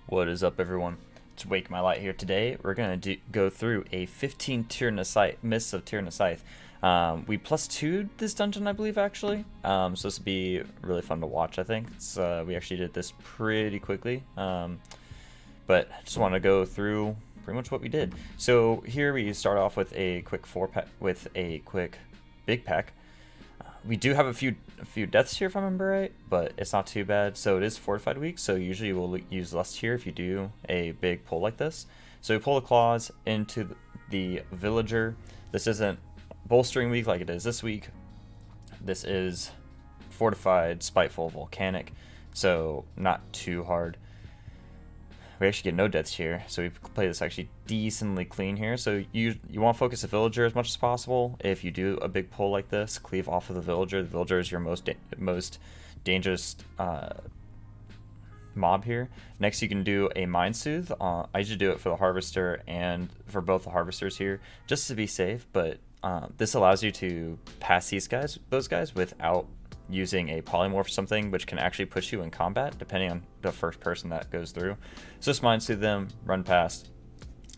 What is up, everyone? It's Wake My Light here. Today, we're going to go through a 15 Tirna Scithe, Mists of Tirna Scithe. We plus 2'd this dungeon, I believe, actually. So this will be really fun to watch, I think. We actually did this pretty quickly. But just want to go through pretty much what we did. So here we start off with a quick 4-pack, with a quick big pack. We do have a few deaths here, if I remember right, but it's not too bad. So it is Fortified week, so usually we'll use less here if you do a big pull like this. So we pull the claws into the villager. This isn't bolstering week like it is this week. This is Fortified, Spiteful, Volcanic, so not too hard. We actually get no deaths here, so we play this actually decently clean here. So you want to focus the villager as much as possible. If you do a big pull like this, cleave off of the villager. The villager is your most dangerous mob here. Next, you can do a Mind Soothe. I usually do it for the harvester and for both the harvesters here, just to be safe. But this allows you to pass those guys without using a polymorph or something, which can actually push you in combat depending on the first person that goes through. So just Mind Soothe them, run past.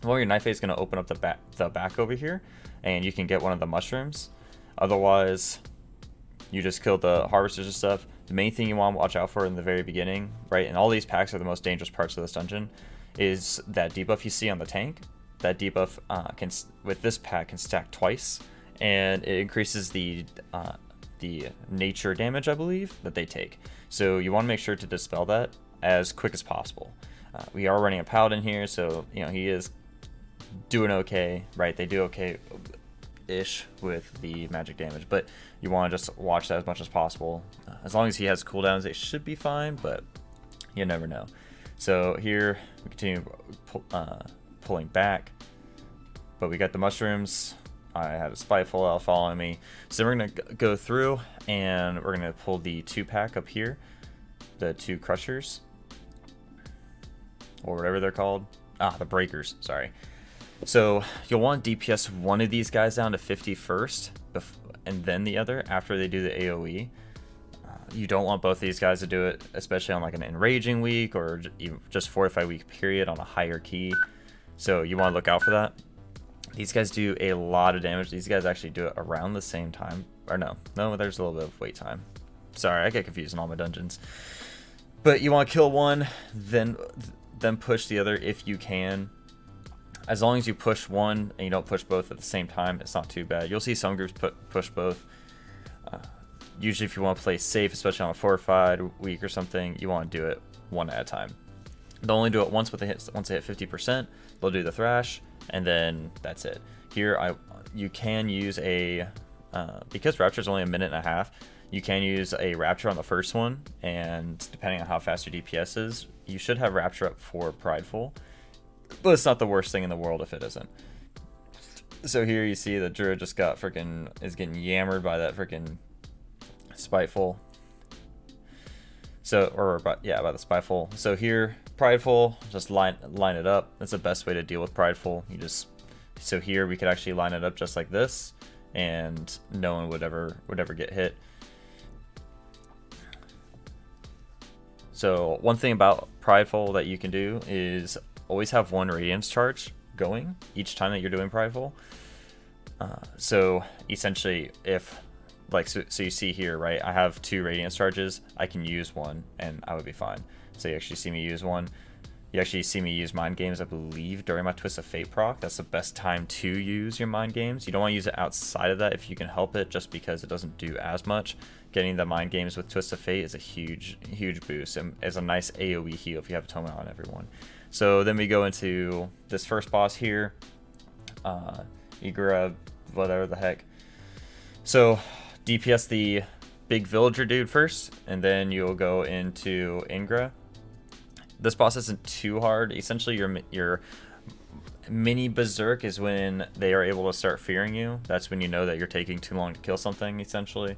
Well, your knife is going to open up the back over here, and you can get one of the mushrooms. Otherwise, you just kill the harvesters and stuff. The main thing you want to watch out for in the very beginning, right, and all these packs are the most dangerous parts of this dungeon, is that debuff you see on the tank. That debuff with this pack can stack twice, and it increases the nature damage, I believe, that they take. So you want to make sure to dispel that as quick as possible. We are running a paladin here, so he is doing okay, right? They do okay-ish with the magic damage, but you want to just watch that as much as possible. As long as he has cooldowns, they should be fine, but you never know. So here we continue pulling back, but we got the mushrooms. I had a Spiteful out following me. So we're going to go through and we're going to pull the 2-pack up here. The 2 crushers. Or whatever they're called. The breakers, sorry. So you'll want to DPS one of these guys down to 50 first, and then the other after they do the AoE. You don't want both of these guys to do it, especially on like an enraging week or even just Fortified week period on a higher key. So you want to look out for that. These guys do a lot of damage. These guys actually do it around the same time. Or no, there's a little bit of wait time. Sorry, I get confused in all my dungeons. But you want to kill one, then push the other if you can. As long as you push one and you don't push both at the same time, it's not too bad. You'll see some groups push both. Usually if you want to play safe, especially on a Fortified week or something, you want to do it one at a time. They'll only do it once they hit 50%. They'll do the thrash, and then that's it. Here, you can use a because Rapture is only a minute and a half. You can use a Rapture on the first one, and depending on how fast your DPS is, you should have Rapture up for Prideful. But it's not the worst thing in the world if it isn't. So here you see the Druid just is getting yammered by that freaking Spiteful. So, by the Spiteful. So here, Prideful, just line it up. That's the best way to deal with Prideful. So here we could actually line it up just like this, and no one would ever get hit. So one thing about Prideful that you can do is always have 1 Radiance charge going each time that you're doing Prideful. So essentially, so you see here, right? I have 2 Radiance charges. I can use 1, and I would be fine. So you actually see me use 1. You actually see me use Mind Games, I believe, during my Twist of Fate proc. That's the best time to use your Mind Games. You don't want to use it outside of that if you can help it, just because it doesn't do as much. Getting the Mind Games with Twist of Fate is a huge boost, and is a nice AoE heal if you have Atonement on everyone. So then we go into this first boss here, Igura, whatever the heck. So DPS the big villager dude first, and then you'll go into Ingra. This boss isn't too hard. Essentially, your mini berserk is when they are able to start fearing you. That's when you know that you're taking too long to kill something, essentially.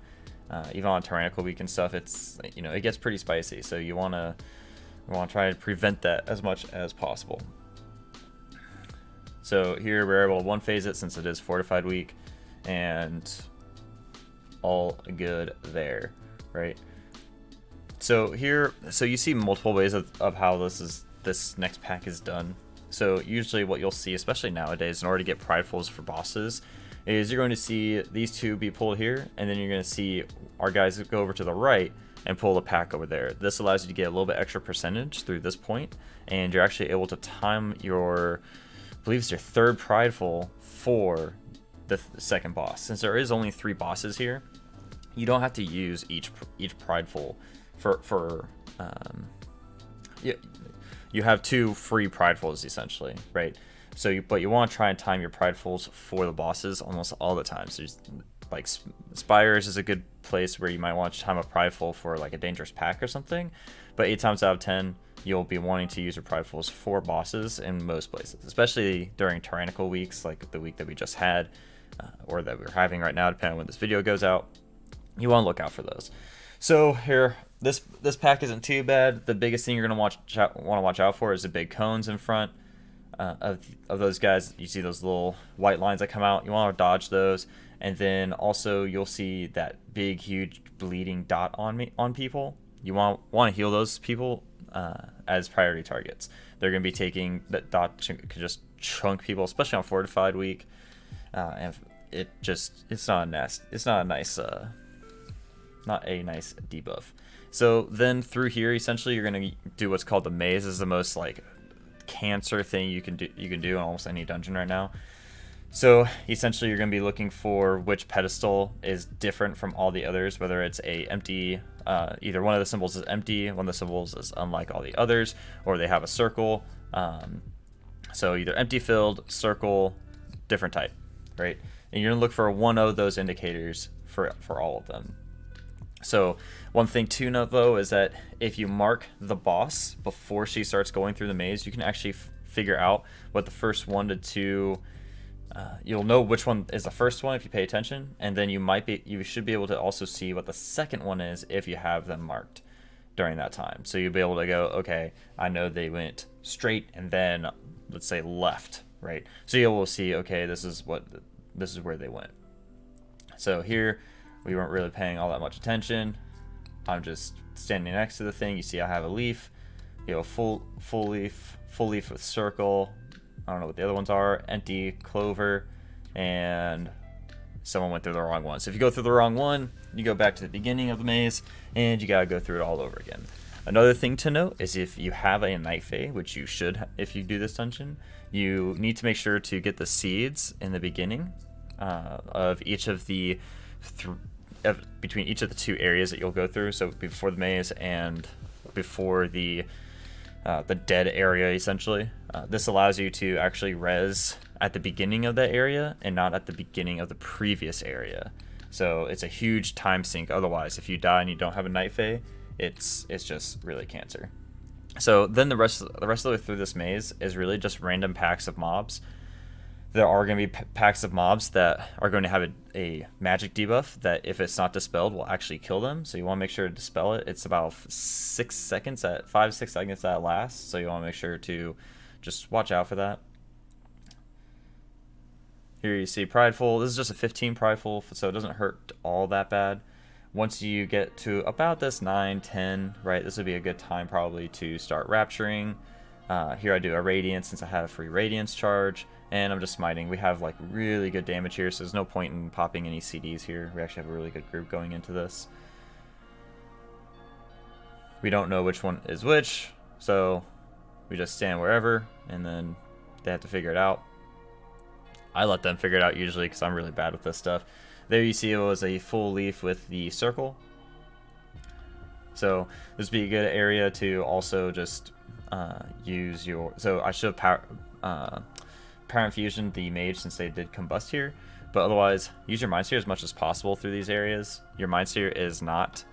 Even on Tyrannical week and stuff, it gets pretty spicy. So you want to try to prevent that as much as possible. So here we're able to 1-phase it since it is Fortified week, and all good there, right? So here, so you see multiple ways of how this is this next pack is done. So usually what you'll see, especially nowadays, in order to get Pridefuls for bosses, is you're going to see these two be pulled here, and then you're going to see our guys go over to the right and pull the pack over there. This allows you to get a little bit extra percentage through this point, and you're actually able to time your, I believe it's your third Prideful for the second boss. Since there is only 3 bosses here, you don't have to use each Prideful for you have 2 free Pridefuls essentially, right? So but you want to try and time your Pridefuls for the bosses almost all the time. So just, like Spires is a good place where you might want to time a Prideful for like a dangerous pack or something, but 8 times out of 10 you'll be wanting to use your Pridefuls for bosses in most places, especially during tyrannical weeks like the week that we just had, or that we're having right now, depending on when this video goes out. You want to look out for those. So here, this pack isn't too bad. The biggest thing you're gonna want to watch out for is the big cones in front of those guys. You see those little white lines that come out. You want to dodge those, and then also you'll see that big, huge bleeding dot on people. You want to heal those people as priority targets. They're gonna be taking that dot to just chunk people, especially on Fortified week, and it's not a nice debuff. So then through here, essentially, you're gonna do what's called the maze. This is the most like cancer thing you can do in almost any dungeon right now. So essentially, you're gonna be looking for which pedestal is different from all the others, whether it's a empty, either one of the symbols is empty, one of the symbols is unlike all the others, or they have a circle. So either empty filled, circle, different type, right? And you're gonna look for one of those indicators for all of them. So one thing to note though is that if you mark the boss before she starts going through the maze, you can actually figure out what the first 1 to 2, you'll know which one is the first one if you pay attention, and then you should be able to also see what the second one is if you have them marked during that time. So you'll be able to go, okay, I know they went straight and then let's say left, right? So you'll see, okay, this is where they went. So here we weren't really paying all that much attention. I'm just standing next to the thing. You see I have a leaf, full leaf with circle. I don't know what the other ones are. Empty, clover, and someone went through the wrong one. So if you go through the wrong one, you go back to the beginning of the maze, and you gotta go through it all over again. Another thing to note is if you have a Night Fae, which you should if you do this dungeon, you need to make sure to get the seeds in the beginning of each of the between each of the 2 areas that you'll go through. So before the maze and before the dead area, essentially. This allows you to actually res at the beginning of that area and not at the beginning of the previous area. So it's a huge time sink. Otherwise, if you die and you don't have a Night Fae, it's just really cancer. So then the rest of the way through this maze is really just random packs of mobs. There are going to be packs of mobs that are going to have a magic debuff that if it's not dispelled will actually kill them. So you want to make sure to dispel it. It's about 5-6 seconds that lasts. So you want to make sure to just watch out for that. Here you see Prideful. This is just a 15 Prideful, so it doesn't hurt all that bad. Once you get to about this 9, 10, right, this would be a good time probably to start Rapturing. Here I do a Radiance since I have a free Radiance charge. And I'm just smiting. We have like really good damage here, so there's no point in popping any CDs here. We actually have a really good group going into this. We don't know which one is which, so we just stand wherever, and then they have to figure it out. I let them figure it out usually because I'm really bad with this stuff. There you see it was a full leaf with the circle. So this would be a good area to also just use your... So I should have Power Infusion the mage since they did combust here, but otherwise use your Mind Sphere as much as possible through these areas. Your Mind Sphere is not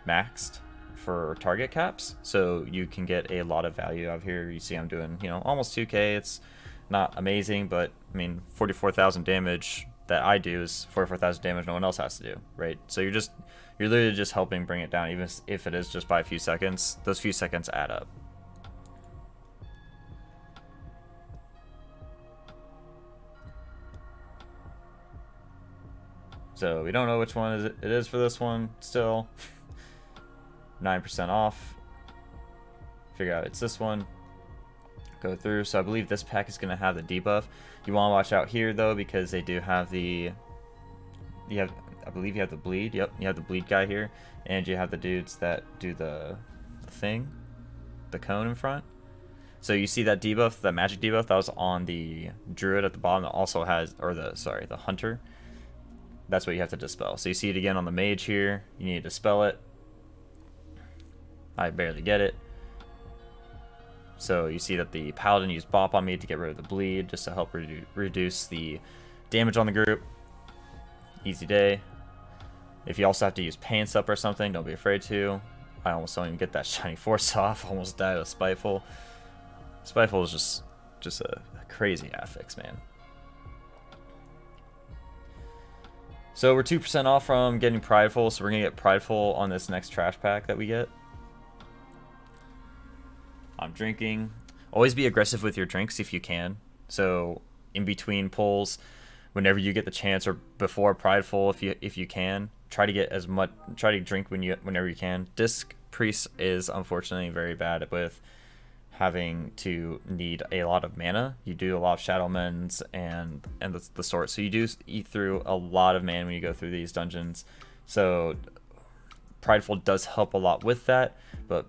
maxed for target caps, so you can get a lot of value out of here. You see I'm doing, almost 2k. It's not amazing, but I mean 44,000 damage that I do is 44,000 damage no one else has to do, right? So you're literally just helping bring it down, even if it is just by a few seconds. Those few seconds add up. So we don't know which one it is for this one still. 9% off. Figure out it's this one. go through. So I believe this pack is going to have the debuff. You want to watch out here though, because they do have the, I believe you have the bleed. Yep, you have the bleed guy here, and you have the dudes that do the thing, the cone in front. So you see that debuff, that magic debuff that was on the druid at the bottom that also has, or the hunter. That's what you have to dispel. So you see it again on the mage here. You need to dispel it. I barely get it. So you see that the paladin used bop on me to get rid of the bleed, just to help reduce the damage on the group. Easy day. If you also have to use pants up or something, don't be afraid to. I almost don't even get that shiny force off. Almost died with Spiteful. Spiteful is just a crazy affix, man. So we're 2% off from getting Prideful, so we're gonna get Prideful on this next trash pack that we get. I'm drinking. Always be aggressive with your drinks if you can. So in between pulls, whenever you get the chance, or before Prideful, if you can, try to get as much. Try to drink whenever you can. Disc Priest is unfortunately very bad with having to need a lot of mana. You do a lot of Shadow Mends and the sort. So you do eat through a lot of mana when you go through these dungeons. So Prideful does help a lot with that, but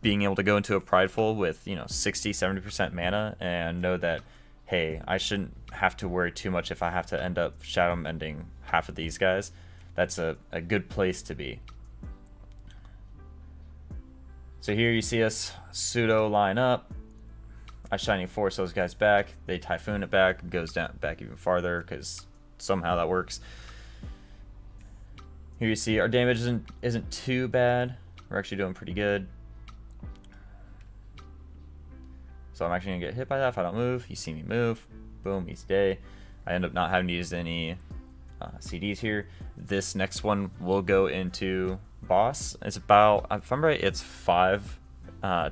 being able to go into a Prideful with 60-70% mana and know that, hey, I shouldn't have to worry too much if I have to end up Shadow Mending half of these guys. That's a good place to be. So here you see us pseudo line up. I Shining Force those guys back. They Typhoon it back. It goes down back even farther because somehow that works. Here you see our damage isn't too bad. We're actually doing pretty good. So I'm actually gonna get hit by that if I don't move. You see me move. Boom, easy day. I end up not having to use any CDs here. This next one will go into boss. It's about, if I'm right, it's 5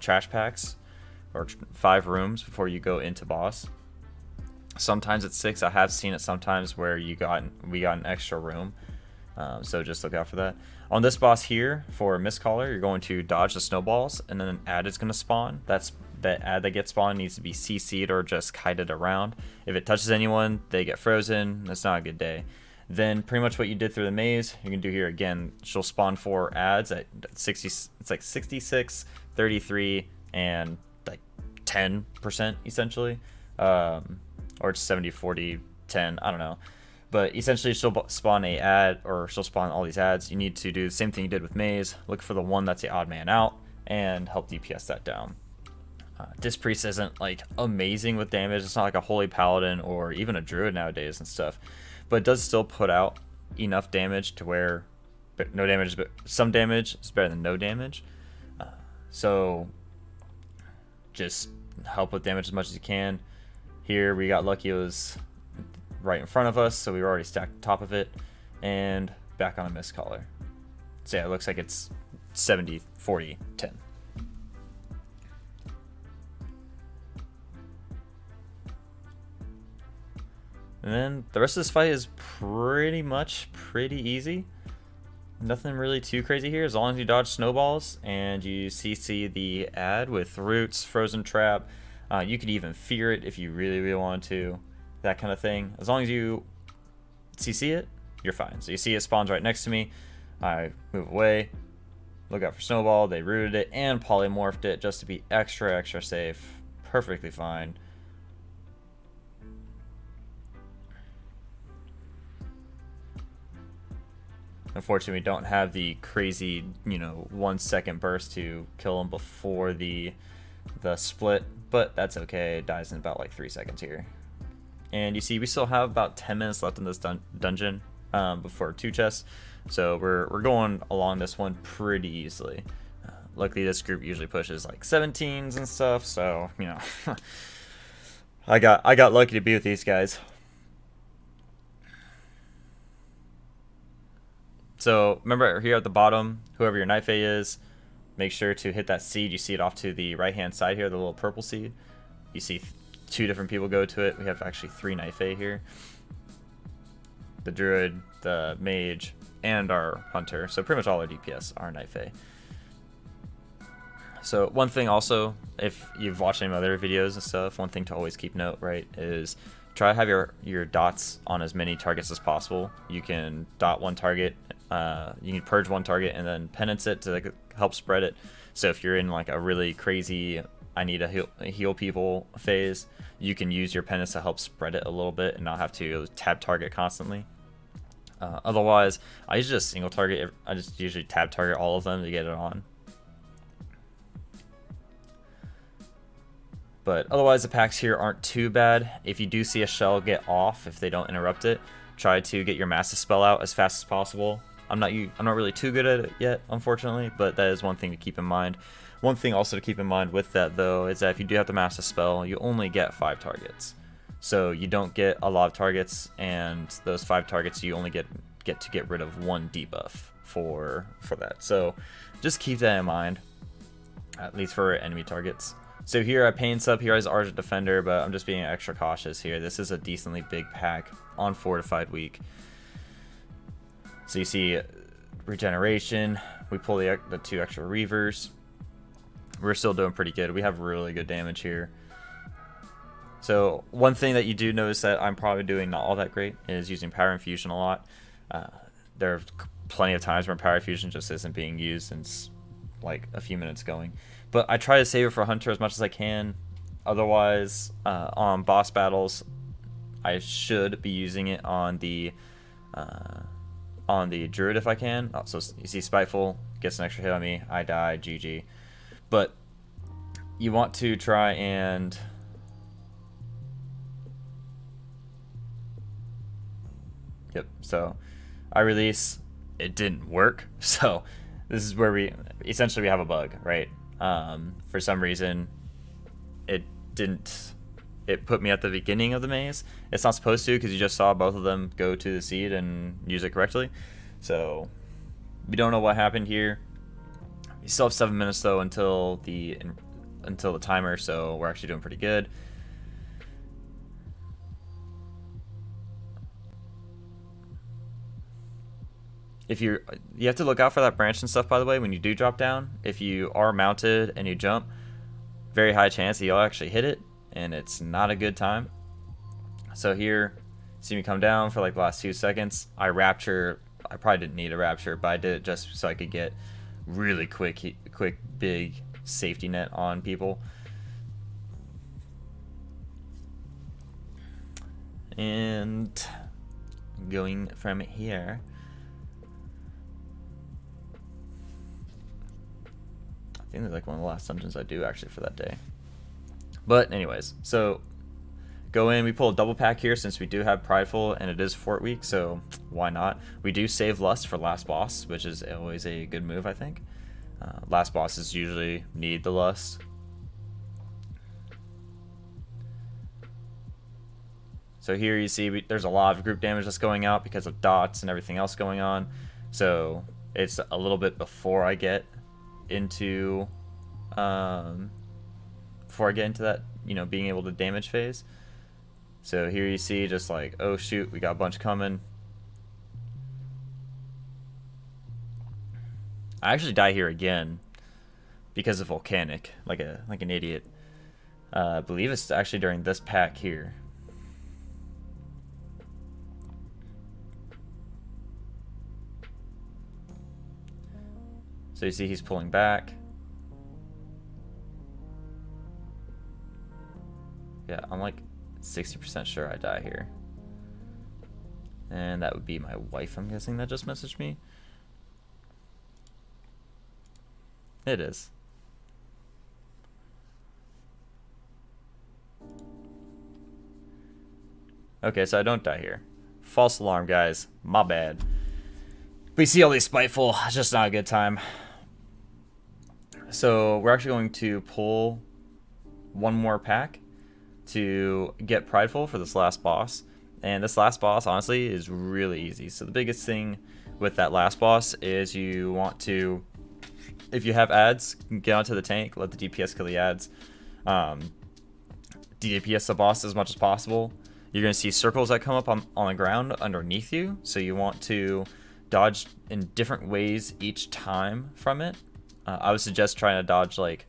trash packs or 5 rooms before you go into boss. Sometimes it's 6. I have seen it sometimes where we got an extra room. So just look out for that. On this boss here, for Mistcaller, you're going to dodge the snowballs, and then an add is going to spawn. That add that gets spawned needs to be CC'd or just kited around. If it touches anyone, they get frozen. That's not a good day. Then pretty much what you did through the maze, you can do here again. She'll spawn 4 adds at 60. It's like 66, 33, and like 10% essentially, or it's 70, 40, 10. I don't know. But essentially, she'll spawn a ad, or she'll spawn all these ads. You need to do the same thing you did with maze. Look for the one that's the odd man out, and help DPS that down. Disc Priest isn't like amazing with damage. It's not like a Holy Paladin or even a Druid nowadays and stuff, but it does still put out enough damage to where no damage, but some damage is better than no damage. So just help with damage as much as you can. Here we got lucky; it was right in front of us, so we were already stacked on top of it, and back on a Mistcaller. So yeah, it looks like it's 70, 40, 10. And then the rest of this fight is pretty easy. Nothing really too crazy here, as long as you dodge snowballs and you CC the add with roots, frozen trap. You could even fear it if you really want to, that kind of thing. As long as you CC it, you're fine. So you see it spawns right next to me. I move away, look out for snowball. They rooted it and polymorphed it just to be extra safe. Perfectly fine. Unfortunately, we don't have the crazy, 1 second burst to kill them before the split, but that's okay. It dies in about like 3 seconds here. And you see, we still have about 10 minutes left in this dungeon before 2 chests, so we're going along this one pretty easily. Luckily, this group usually pushes like 17s and stuff, so I got lucky to be with these guys. So remember here at the bottom, whoever your knife A is, make sure to hit that seed. You see it off to the right hand side here, the little purple seed. You see 2 different people go to it. We have actually 3 knife A here. The druid, the mage, and our hunter. So pretty much all our DPS are knife A. So one thing also, if you've watched any other videos and stuff, one thing to always keep note, right, is try to have your dots on as many targets as possible. You can dot one target, you can purge one target and then penance it to like help spread it. So if you're in like a really crazy I need to heal people phase, you can use your penance to help spread it a little bit and not have to tab target constantly. Otherwise, I usually just single target. I just usually tab target all of them to get it on. But otherwise, the packs here aren't too bad. If you do see a shell get off, if they don't interrupt it, try to get your massive spell out as fast as possible. I'm not really too good at it yet, unfortunately, but that is one thing to keep in mind. One thing also to keep in mind with that, though, is that if you do have the massive spell, you only get 5 targets. So you don't get a lot of targets, and those 5 targets you only get to get rid of 1 debuff for that. So just keep that in mind, at least for enemy targets. So here I paint sub here as Argent Defender, but I'm just being extra cautious here. This is a decently big pack on Fortified week. So you see regeneration, we pull the 2 extra Reavers. We're still doing pretty good. We have really good damage here. So one thing that you do notice that I'm probably doing not all that great is using Power Infusion a lot. There are plenty of times where Power Infusion just isn't being used and it's like a few minutes going. But I try to save it for Hunter as much as I can. Otherwise, on boss battles, I should be using it on the Druid if I can. Oh, so you see Spiteful gets an extra hit on me. I die. GG. But you want to try and yep. So I release. It didn't work. So this is where we essentially have a bug, right? For some reason, it didn't. It put me at the beginning of the maze. It's not supposed to because you just saw both of them go to the seed and use it correctly. So we don't know what happened here. We still have 7 minutes though until the timer, so we're actually doing pretty good. If you have to look out for that branch and stuff, by the way, when you do drop down. If you are mounted and you jump, very high chance that you'll actually hit it, and it's not a good time. So here, see me come down for like the last 2 seconds. I rapture. I probably didn't need a rapture, but I did it just so I could get really quick big safety net on people. And going from here, I think it's like one of the last dungeons I do actually for that day. But anyways, so go in, we pull a double pack here since we do have Prideful and it is Fort week, so why not? We do save Lust for last boss, which is always a good move, I think. Last bosses usually need the Lust. So here you see there's a lot of group damage that's going out because of dots and everything else going on. So it's a little bit before I get into that, being able to damage phase. So here you see just like, oh shoot, we got a bunch coming. I actually die here again because of Volcanic, like an idiot. I believe it's actually during this pack here. So you see he's pulling back. Yeah, I'm like 60% sure I die here. And that would be my wife, I'm guessing, that just messaged me. It is. Okay, so I don't die here. False alarm, guys. My bad. We see all these Spiteful. It's just not a good time. So we're actually going to pull one more pack to get Prideful for this last boss. And this last boss, honestly, is really easy. So the biggest thing with that last boss is you want to, if you have ads, get onto the tank, let the DPS kill the ads. DPS the boss as much as possible. You're going to see circles that come up on the ground underneath you. So you want to dodge in different ways each time from it. I would suggest trying to dodge like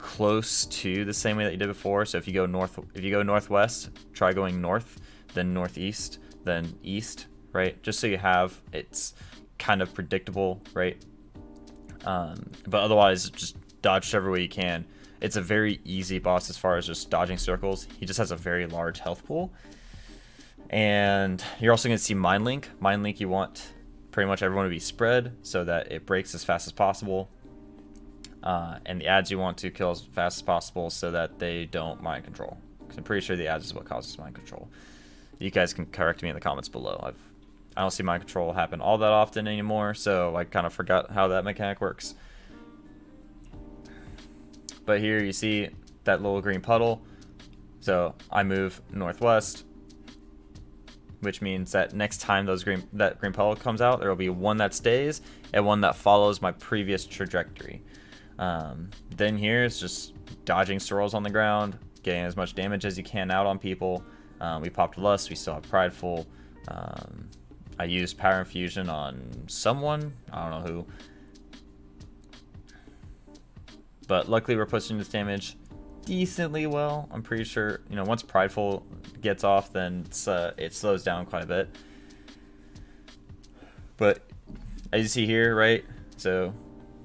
close to the same way that you did before. So if you go northwest, try going north, then northeast, then east, right? Just so you have, it's kind of predictable, right? But otherwise, just dodge whichever way you can. It's a very easy boss as far as just dodging circles. He just has a very large health pool. And you're also going to see Mind Link. Mind Link, you want pretty much everyone to be spread so that it breaks as fast as possible. And the ads you want to kill as fast as possible so that they don't mind control. Because I'm pretty sure the ads is what causes mind control. You guys can correct me in the comments below. I don't see mind control happen all that often anymore, so I kind of forgot how that mechanic works. But here you see that little green puddle. So I move northwest, which means that next time that green puddle comes out, there will be one that stays and one that follows my previous trajectory. Then here is just dodging swirls on the ground, getting as much damage as you can out on people. We popped Lust, we still have Prideful. I used Power Infusion on someone, I don't know who. But luckily we're pushing this damage decently well. I'm pretty sure, once Prideful gets off, then it slows down quite a bit. But as you see here, right? So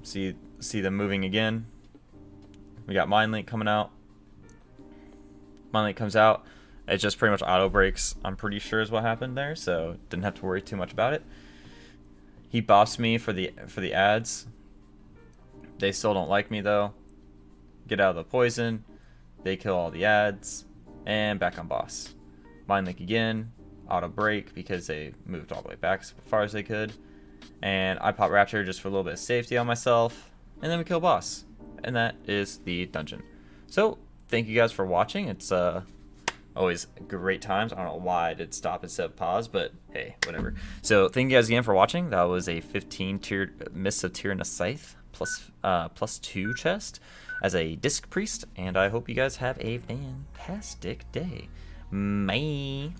see them moving again. We got Mind Link coming out. Mind Link comes out. It just pretty much auto breaks, I'm pretty sure is what happened there, so didn't have to worry too much about it. He bossed me for the ads. They still don't like me though. Get out of the poison. They kill all the ads. And back on boss. Mind Link again. Auto break because they moved all the way back as far as they could. And I pop Rapture just for a little bit of safety on myself. And then we kill boss. And that is the dungeon. So thank you guys for watching. It's always great times. I don't know why I did stop instead of pause, but hey, whatever. So thank you guys again for watching. That was a 15 tier Mists of Tirna Scithe plus 2 chest as a disc priest, and I hope you guys have a fantastic day. Bye.